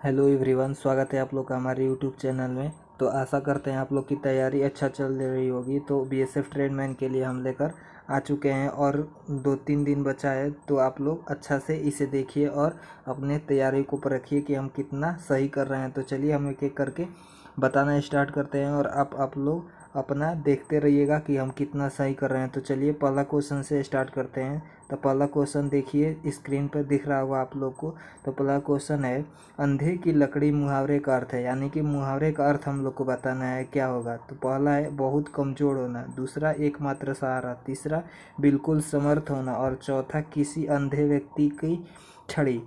Hello everyone, स्वागत है आप लोग का हमारे यूट्यूब चैनल में। तो आशा करते हैं आप लोग की तैयारी अच्छा चल रही होगी। तो बीएसएफ ट्रेडमैन के लिए हम लेकर आ चुके हैं और 2-3 दिन बचा है। तो आप लोग अच्छा से इसे देखिए और अपने तैयारी को परखिए कि हम कितना सही कर रहे हैं। तो चलिए हम एक एक करके बताना स्टार्ट करते हैं और आप लोग अपना देखते रहिएगा कि हम कितना सही कर रहे हैं। तो चलिए पहला क्वेश्चन से स्टार्ट करते हैं। तो पहला क्वेश्चन देखिए, स्क्रीन पर दिख रहा होगा आप लोग को। तो पहला क्वेश्चन है, अंधे की लकड़ी मुहावरे का अर्थ है, यानी कि मुहावरे का अर्थ हम लोग को बताना है क्या होगा। तो पहला है बहुत कमजोर होना, दूसरा एकमात्र सहारा, तीसरा बिल्कुल समर्थ होना और चौथा किसी अंधे व्यक्ति की छड़ी।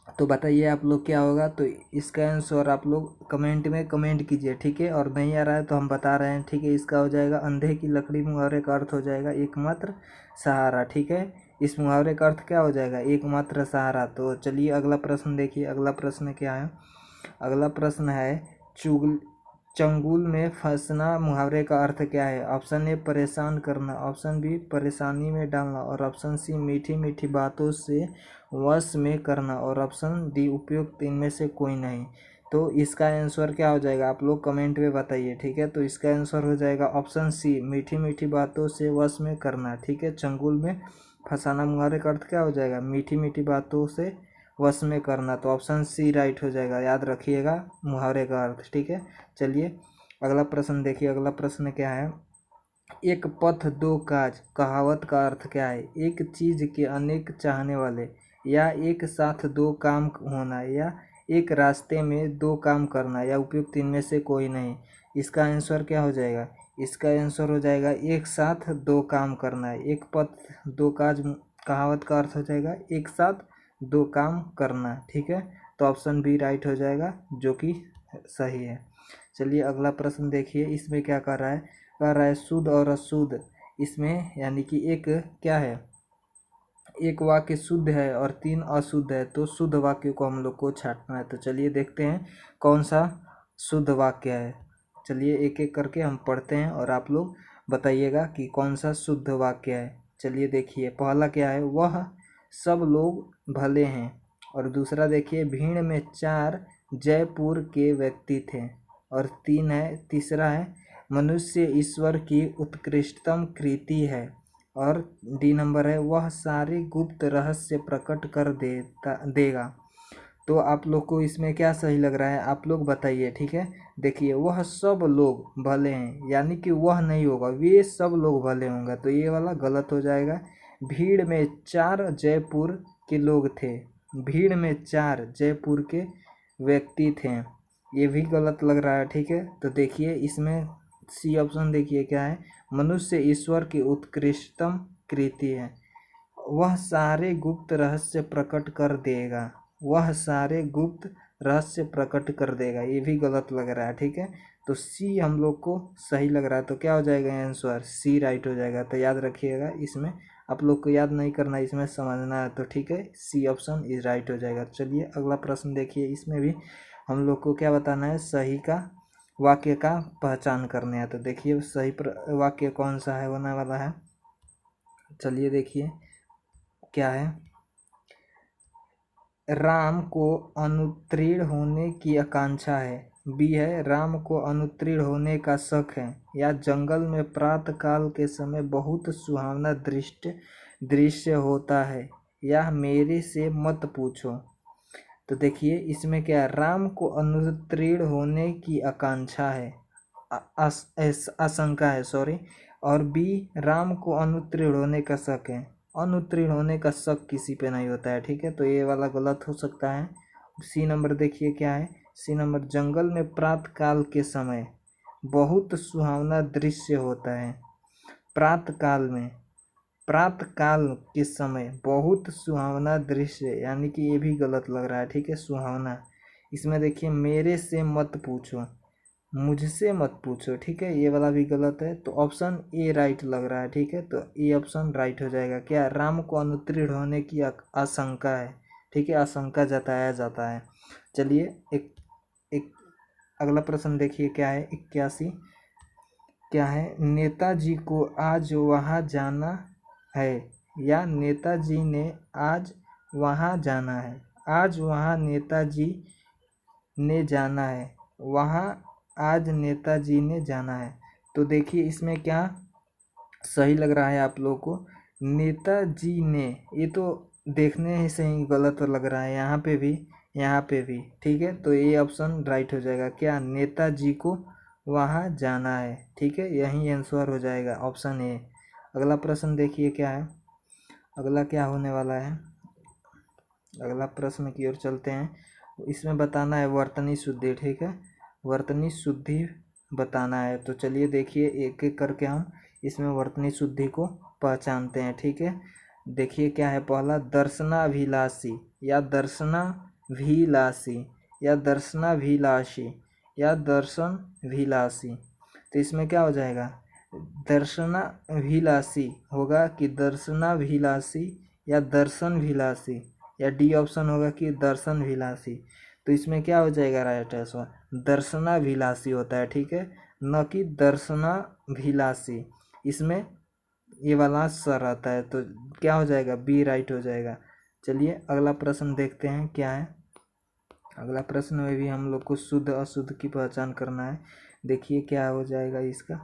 तो बताइए आप लोग क्या होगा। तो इसका आंसर आप लोग कमेंट में कमेंट कीजिए, ठीक है। और नहीं आ रहा है तो हम बता रहे हैं, ठीक है। इसका हो जाएगा अंधे की लकड़ी मुहावरे का अर्थ हो जाएगा एकमात्र सहारा, ठीक है। इस मुहावरे का अर्थ क्या हो जाएगा, एकमात्र सहारा। तो चलिए अगला प्रश्न देखिए। अगला प्रश्न क्या है, अगला प्रश्न है चुगल चंगुल में फंसना मुहावरे का अर्थ क्या है। ऑप्शन ए परेशान करना, ऑप्शन बी परेशानी में डालना और ऑप्शन सी मीठी मीठी बातों से वश में करना और ऑप्शन डी उपयुक्त इनमें से कोई नहीं। तो इसका आंसर क्या हो जाएगा आप लोग कमेंट में बताइए, ठीक है। तो इसका आंसर हो जाएगा ऑप्शन सी मीठी मीठी बातों से वश में करना, ठीक है। चंगुल में फंसाना मुहावरे का अर्थ क्या हो जाएगा, मीठी मीठी बातों से वश में करना। तो ऑप्शन सी राइट हो जाएगा, याद रखिएगा मुहावरे का अर्थ, ठीक है। चलिए अगला प्रश्न देखिए। अगला प्रश्न क्या है, एक पथ दो काज कहावत का अर्थ क्या है। एक चीज के अनेक चाहने वाले, या एक साथ दो काम होना, या एक रास्ते में दो काम करना, या उपयुक्त इनमें से कोई नहीं। इसका आंसर क्या हो जाएगा, इसका आंसर हो जाएगा एक साथ दो काम करना है। एक पथ दो काज कहावत का अर्थ हो जाएगा एक साथ दो काम करना, ठीक है। तो ऑप्शन बी राइट हो जाएगा जो कि सही है। चलिए अगला प्रश्न देखिए। इसमें क्या कर रहा है, कह रहा है शुद्ध और अशुद्ध। इसमें यानी कि एक क्या है, एक वाक्य शुद्ध है और 3 अशुद्ध है। तो शुद्ध वाक्य को हम लोग को छांटना है। तो चलिए देखते हैं कौन सा शुद्ध वाक्य है। चलिए एक एक करके हम पढ़ते हैं और आप लोग बताइएगा कि कौन सा शुद्ध वाक्य है। चलिए देखिए पहला क्या है, वह सब लोग भले हैं। और दूसरा देखिए, भीड़ में 4 जयपुर के व्यक्ति थे। और तीसरा है, मनुष्य ईश्वर की उत्कृष्टतम कृति है। और डी नंबर है, वह सारे गुप्त रहस्य प्रकट कर देगा। तो आप लोग को इसमें क्या सही लग रहा है आप लोग बताइए, ठीक है। देखिए वह सब लोग भले हैं, यानी कि वह नहीं होगा, वे सब लोग भले होंगे। तो ये वाला गलत हो जाएगा। भीड़ में 4 जयपुर के लोग थे, भीड़ में 4 जयपुर के व्यक्ति थे, ये भी गलत लग रहा है, ठीक है। तो देखिए इसमें सी ऑप्शन देखिए क्या है, मनुष्य ईश्वर की उत्कृष्टतम कृति है। वह सारे गुप्त रहस्य प्रकट कर देगा, वह सारे गुप्त रहस्य प्रकट कर देगा, ये भी गलत लग रहा है, ठीक है। तो सी हम लोग को सही लग रहा है। तो क्या हो जाएगा आंसर, सी राइट हो जाएगा। तो याद रखिएगा, इसमें आप लोग को याद नहीं करना, इसमें समझना है। तो ठीक है, सी ऑप्शन इज राइट हो जाएगा। चलिए अगला प्रश्न देखिए। इसमें भी हम लोग को क्या बताना है, सही का वाक्य का पहचान करने हैं। तो देखिए सही वाक्य कौन सा है होने वाला है। चलिए देखिए क्या है, राम को अनुत्तीर्ण होने की आकांक्षा है। बी है, राम को अनुत्तीर्ण होने का शक है। या जंगल में प्रातः काल के समय बहुत सुहावना दृश्य होता है। या मेरे से मत पूछो। तो देखिए इसमें क्या है, राम को अनुत्तीर्ण होने की आकांक्षा है, आशंका है, सॉरी। और बी, राम को अनुत्तीर्ण होने का शक है। अनुत्तीर्ण होने का शक किसी पे नहीं होता है, ठीक है। तो ये वाला गलत हो सकता है। सी नंबर देखिए क्या है, सी नंबर, जंगल में प्रातः काल के समय बहुत सुहावना दृश्य होता है। प्रातः काल में, प्रातः काल के समय बहुत सुहावना दृश्य, यानी कि ये भी गलत लग रहा है, ठीक है। सुहावना, इसमें देखिए मेरे से मत पूछो, मुझसे मत पूछो, ठीक है, ये वाला भी गलत है। तो ऑप्शन ए राइट लग रहा है, ठीक है। तो ए ऑप्शन राइट हो जाएगा। क्या, राम को अनुत्तीर्ण होने की आशंका है, ठीक है, आशंका जताया जाता है। चलिए एक एक अगला प्रश्न देखिए क्या है, 81 क्या है, नेताजी को आज वहाँ जाना है। या नेताजी ने आज वहाँ जाना है। आज वहाँ नेताजी ने जाना है, वहाँ आज नेताजी ने जाना है। तो देखिए इसमें क्या सही लग रहा है आप लोगों को, नेताजी ने, ये तो देखने से ही गलत लग रहा है, यहाँ पे भी यहाँ पे भी, ठीक है। तो ये ऑप्शन राइट हो जाएगा, क्या नेताजी को वहाँ जाना है, ठीक है, यही आंसर हो जाएगा ऑप्शन ए। अगला प्रश्न देखिए क्या है, अगला क्या होने वाला है। अगला प्रश्न की ओर चलते हैं। इसमें बताना है वर्तनी शुद्धि, ठीक है, वर्तनी शुद्धि बताना है। तो चलिए देखिए एक एक करके हम इसमें वर्तनी शुद्धि को पहचानते हैं, ठीक है। देखिए क्या है, पहला दर्शनाभिलाषी या दर्शनाभिलाषी या दर्शनाभिलाषी या दर्शनभिलाषी। तो इसमें क्या हो जाएगा, दर्शनाभिलाषी होगा कि दर्शनाभिलाषी या दर्शनभिलाषी, या डी ऑप्शन होगा कि दर्शनभिलाषी। तो इसमें क्या हो जाएगा राइट आंसर, दर्शनाभिलाषी होता है, ठीक है, न कि दर्शनाभिलाषी। इसमें ये वाला सर आता है, तो क्या हो जाएगा, बी राइट हो जाएगा। चलिए अगला प्रश्न देखते हैं क्या है। अगला प्रश्न में भी हम लोग को शुद्ध अशुद्ध की पहचान करना है। देखिए क्या हो जाएगा इसका,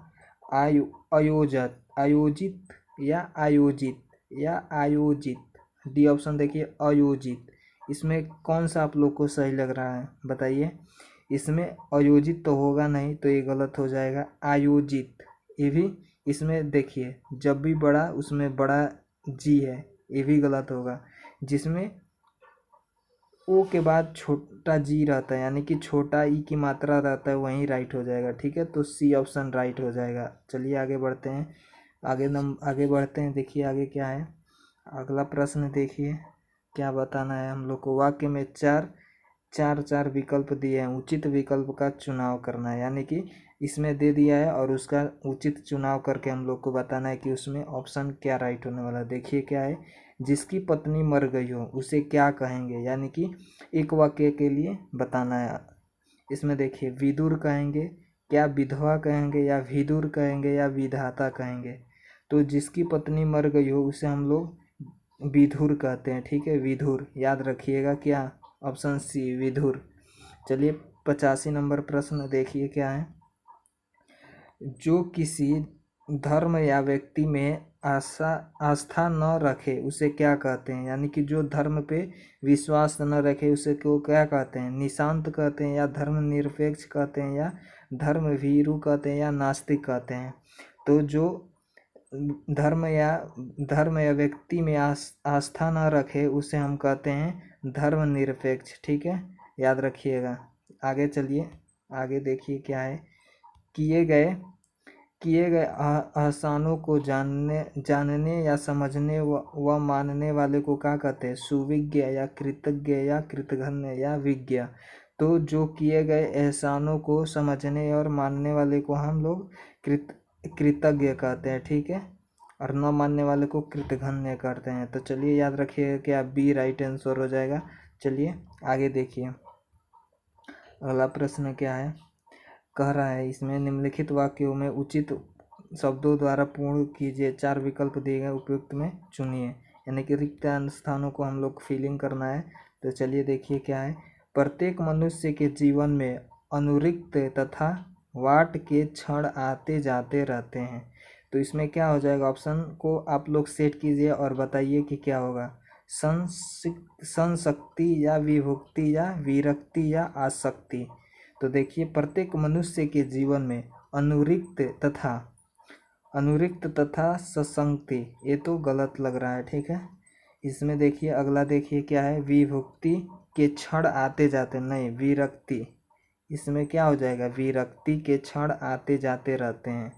आयोजित आयोजित या आयोजित, डी ऑप्शन देखिए आयोजित। इसमें कौन सा आप लोग को सही लग रहा है बताइए। इसमें आयोजित तो होगा नहीं, तो ये गलत हो जाएगा, आयोजित। ये भी इसमें देखिए जब भी बड़ा उसमें बड़ा जी है, ये भी गलत होगा। जिसमें ओ के बाद छोटा जी रहता है, यानी कि छोटा ई की मात्रा रहता है, वहीं राइट हो जाएगा, ठीक है। तो सी ऑप्शन राइट हो जाएगा। चलिए आगे बढ़ते हैं, आगे बढ़ते हैं। देखिए आगे क्या है, अगला प्रश्न देखिए क्या बताना है हम लोग को। वाक्य में चार विकल्प दिए हैं, उचित विकल्प का चुनाव करना है, यानी कि इसमें दे दिया है और उसका उचित चुनाव करके हम लोग को बताना है कि उसमें ऑप्शन क्या राइट होने वाला है। देखिए क्या है, जिसकी पत्नी मर गई हो उसे क्या कहेंगे, यानी कि एक वाक्य के लिए बताना है। इसमें देखिए विदुर कहेंगे, क्या विधवा कहेंगे, या विदुर कहेंगे, या विधाता कहेंगे। तो जिसकी पत्नी मर गई हो उसे हम लोग विधुर कहते हैं, ठीक है, विधुर याद रखिएगा, क्या ऑप्शन सी विधुर। चलिए 85 नंबर प्रश्न देखिए क्या है, जो किसी धर्म या व्यक्ति में आस्था न रखे उसे क्या कहते हैं, यानी कि जो धर्म पे विश्वास न रखे उसे को क्या कहते हैं, निशांत कहते हैं, या धर्मनिरपेक्ष कहते हैं, या धर्मभीरु कहते हैं, या नास्तिक कहते हैं। तो जो धर्म या व्यक्ति में आस्था न रखे उसे हम कहते हैं धर्मनिरपेक्ष, ठीक है, याद रखिएगा। आगे चलिए, आगे देखिए क्या है, किए गए एहसानों को जानने या समझने व मानने वाले को क्या कहते हैं, सुविज्ञ या कृतज्ञ या कृतघ्न या विज्ञ। तो जो किए गए एहसानों को समझने और मानने वाले को हम लोग कृतज्ञ कहते हैं, ठीक है, और न मानने वाले को कृतघ्न करते हैं। तो चलिए याद रखिएगा कि बी राइट आंसर हो जाएगा। चलिए आगे देखिए, अगला प्रश्न क्या है, कह रहा है इसमें निम्नलिखित वाक्यों में उचित शब्दों द्वारा पूर्ण कीजिए, 4 विकल्प दिए गए, उपयुक्त में चुनिए, यानी कि रिक्त स्थानों को हम लोग फिलिंग करना है। तो चलिए देखिए क्या है, प्रत्येक मनुष्य के जीवन में अनुरिक्त तथा वाट के क्षण आते जाते रहते हैं। तो इसमें क्या हो जाएगा, ऑप्शन को आप लोग सेट कीजिए और बताइए कि क्या होगा, संशक्ति या विभुक्ति या विरक्ति या आसक्ति। तो देखिए प्रत्येक मनुष्य के जीवन में अनुरिक्त तथा सशक्ति, ये तो गलत लग रहा है, ठीक है। इसमें देखिए अगला देखिए क्या है, विभुक्ति के क्षण आते जाते, नहीं विरक्ति, इसमें क्या हो जाएगा, विरक्ति के क्षण आते जाते रहते हैं,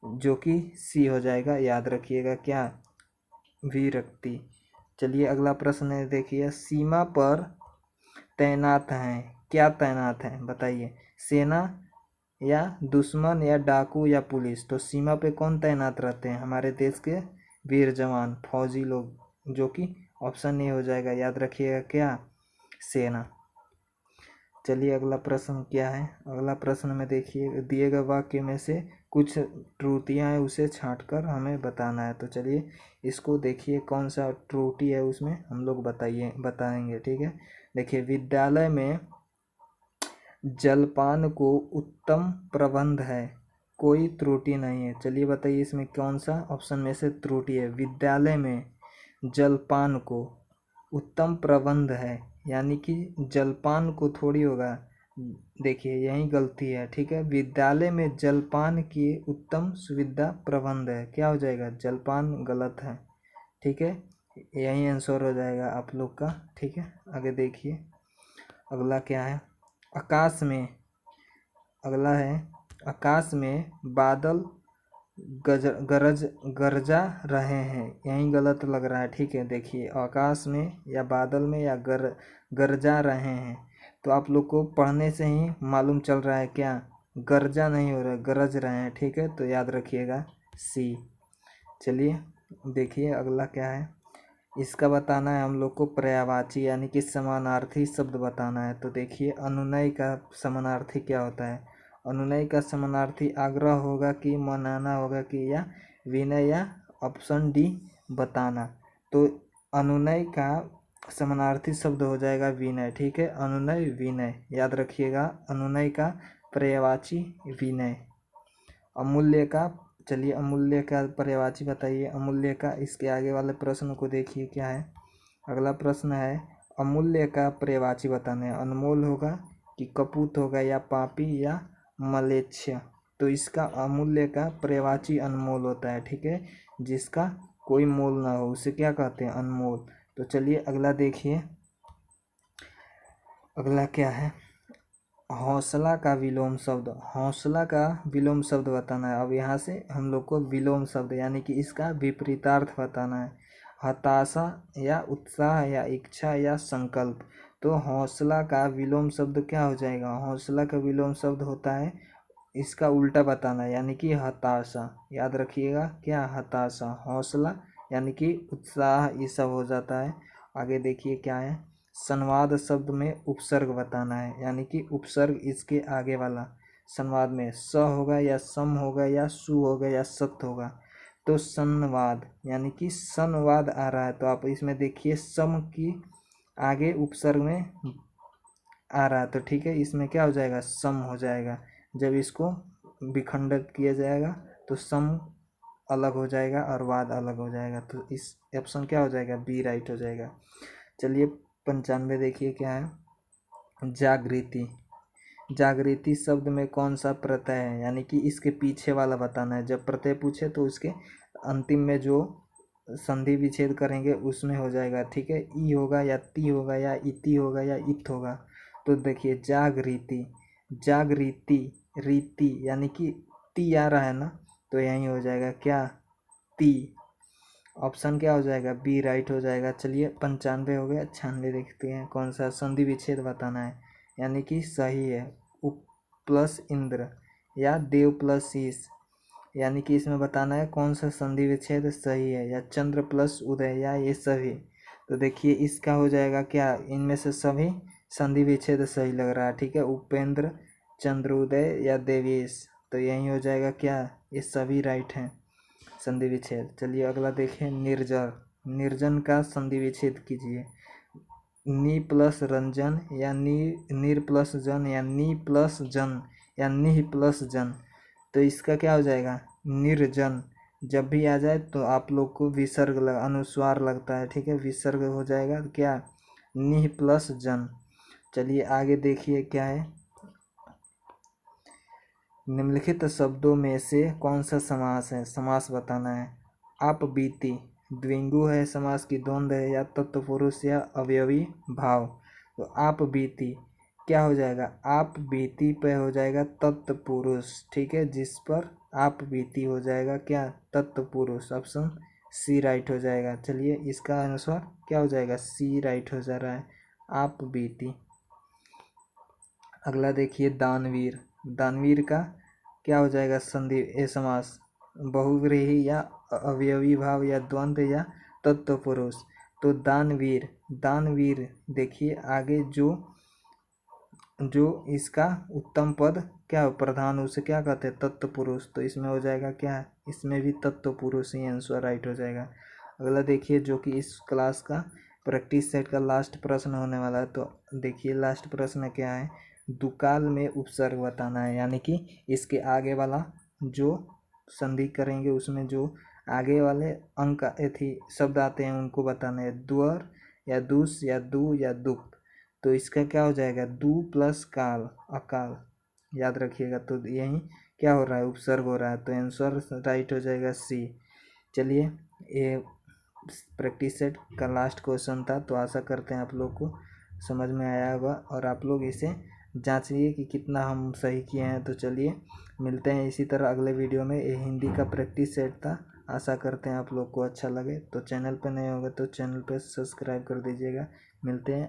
जो कि सी हो जाएगा, याद रखिएगा क्या, विरक्ति। चलिए अगला प्रश्न है, देखिए सीमा पर तैनात हैं, क्या तैनात हैं बताइए, सेना या दुश्मन या डाकू या पुलिस। तो सीमा पे कौन तैनात रहते हैं, हमारे देश के वीर जवान फौजी लोग, जो कि ऑप्शन ए हो जाएगा, याद रखिएगा क्या, सेना। चलिए अगला प्रश्न क्या है, अगला प्रश्न में देखिए दिए गए वाक्य में से कुछ त्रुटियां हैं उसे छांटकर हमें बताना है। तो चलिए इसको देखिए कौन सा त्रुटि है उसमें हम लोग बताएंगे, ठीक है। देखिए जलपान को उत्तम प्रबंध है, कोई त्रुटि नहीं है। चलिए बताइए इसमें कौन सा ऑप्शन में से त्रुटि है। विद्यालय में जलपान को उत्तम प्रबंध है, यानी कि जलपान को थोड़ी होगा, देखिए यही गलती है, ठीक है। विद्यालय में जलपान की उत्तम सुविधा प्रबंध है, क्या हो जाएगा, जलपान गलत है, ठीक है। यही आंसर हो जाएगा आप लोग का, ठीक है। आगे देखिए अगला क्या है। आकाश में, अगला है आकाश में बादल गरजा रहे हैं, यही गलत लग रहा है, ठीक है। देखिए आकाश में या बादल में या गरजा रहे हैं, तो आप लोग को पढ़ने से ही मालूम चल रहा है क्या, गरजा नहीं हो रहा है, गरज रहे हैं, ठीक है। तो याद रखिएगा सी। चलिए देखिए अगला क्या है। इसका बताना है हम लोग को पर्यायवाची यानी कि समानार्थी शब्द बताना है। तो देखिए अनुनय का समानार्थी क्या होता है। अनुनय का समानार्थी आग्रह होगा कि मनाना होगा कि या विनय, या ऑप्शन डी बताना। तो अनुनय का समानार्थी शब्द हो जाएगा विनय, ठीक है। अनुनय विनय, याद रखिएगा अनुनय का पर्यायवाची विनय। अमूल्य का, चलिए अमूल्य का पर्यायवाची बताइए। अमूल्य का, इसके आगे वाले प्रश्न को देखिए क्या है। अगला प्रश्न है अमूल्य का पर्यायवाची बताना है। अनमोल होगा कि कपूत होगा या पापी या मलेच्छ। तो इसका अमूल्य का पर्यायवाची अनमोल होता है, ठीक है। जिसका कोई मोल ना हो उसे क्या कहते हैं, अनमोल। तो चलिए अगला देखिए अगला क्या है। हौसला का विलोम शब्द, हौसला का विलोम शब्द बताना है। अब यहाँ से हम लोग को विलोम शब्द यानी कि इसका विपरीतार्थ बताना है। हताशा या उत्साह या इच्छा या संकल्प। तो हौसला का विलोम शब्द क्या हो जाएगा, हौसला का विलोम शब्द होता है, इसका उल्टा बताना है, यानी कि हताशा। याद रखिएगा क्या, हताशा। हौसला यानी कि उत्साह, ये सब हो जाता है। आगे देखिए क्या है। संवाद शब्द में उपसर्ग बताना है, यानी कि उपसर्ग इसके आगे वाला। संवाद में स होगा या सम होगा या सु होगा या सत होगा। तो संवाद यानी कि संवाद आ रहा है, तो आप इसमें देखिए सम की आगे उपसर्ग में आ रहा है, तो ठीक है इसमें क्या हो जाएगा, सम हो जाएगा। जब इसको विखंडित किया जाएगा तो सम अलग हो जाएगा और वाद अलग हो जाएगा। तो इस ऑप्शन क्या हो जाएगा, बी राइट हो जाएगा। चलिए 95 देखिए क्या है। जागृति, जागृति शब्द में कौन सा प्रत्यय है, यानी कि इसके पीछे वाला बताना है। जब प्रत्यय पूछे तो उसके अंतिम में जो संधि विच्छेद करेंगे उसमें हो जाएगा, ठीक है। ई होगा या ती होगा या इति होगा या इत होगा। तो देखिए जागृति, जागृति, रीति यानी कि ती आ रहा है ना, तो यही हो जाएगा क्या, ती। ऑप्शन क्या हो जाएगा, बी राइट हो जाएगा। चलिए 95 हो गया। 96 देखते हैं कौन सा संधि विच्छेद बताना है, यानी कि सही है। उप प्लस इंद्र या देव प्लस शीश, यानी कि इसमें बताना है कौन सा संधि विच्छेद सही है, या चंद्र प्लस उदय या ये सभी। तो देखिए इसका हो जाएगा क्या, इनमें से सभी संधि विच्छेद सही लग रहा है, ठीक है। उपेंद्र, चंद्रोदय या देवेश, तो यही हो जाएगा क्या, ये सभी राइट हैं संधि विच्छेद। चलिए अगला देखें। निर्जर, निर्जन का संधि विच्छेद कीजिए। नी प्लस रंजन या नीर प्लस जन या नी प्लस जन या निह प्लस जन। तो इसका क्या हो जाएगा, निर्जन। जब भी आ जाए तो आप लोग को विसर्ग अनुस्वार लगता है, ठीक है। विसर्ग हो जाएगा क्या, निह प्लस जन। चलिए आगे देखिए क्या है। निम्नलिखित शब्दों में से कौन सा समास है, समास बताना है। आप बीती, द्विगु है, समास की द्वंद्व है, या तत्पुरुष या अवयवी भाव। तो आप बीती क्या हो जाएगा, आप बीती पे हो जाएगा तत्पुरुष, ठीक है। जिस पर आप बीती हो जाएगा क्या, तत्पुरुष। ऑप्शन सी राइट हो जाएगा। चलिए इसका अनुसार क्या हो जाएगा, सी राइट हो जा रहा है, आप बीती। अगला देखिए दानवीर, दानवीर का क्या हो जाएगा संधि ए समास, बहुव्रीहि या अवयवी भाव या द्वंद्व या तत्पुरुष। तो दानवीर, दानवीर देखिए आगे जो इसका उत्तम पद क्या प्रधान, उसे क्या कहते हैं, तत्पुरुष। तो इसमें हो जाएगा क्या, इसमें भी तत्पुरुष ही आंसर राइट हो जाएगा। अगला देखिए जो कि इस क्लास का प्रैक्टिस सेट का लास्ट प्रश्न होने वाला है। तो देखिए लास्ट प्रश्न क्या है। दुकाल में उपसर्ग बताना है, यानी कि इसके आगे वाला जो संधि करेंगे उसमें जो आगे वाले अंक थी शब्द आते हैं उनको बताना है। द्वर या दुस या दु या दुख, तो इसका क्या हो जाएगा, दु प्लस काल, अकाल, याद रखिएगा। तो यही क्या हो रहा है, उपसर्ग हो रहा है, तो आंसर राइट हो जाएगा सी। चलिए, ये प्रैक्टिस सेट का लास्ट क्वेश्चन था, तो आशा करते हैं आप लोग को समझ में आया होगा और आप लोग इसे जांचिए कि कितना हम सही किए हैं। तो चलिए मिलते हैं इसी तरह अगले वीडियो में। ये हिंदी का प्रैक्टिस सेट था, आशा करते हैं आप लोग को अच्छा लगे। तो चैनल पे नए होंगे तो चैनल पे सब्सक्राइब कर दीजिएगा। मिलते हैं।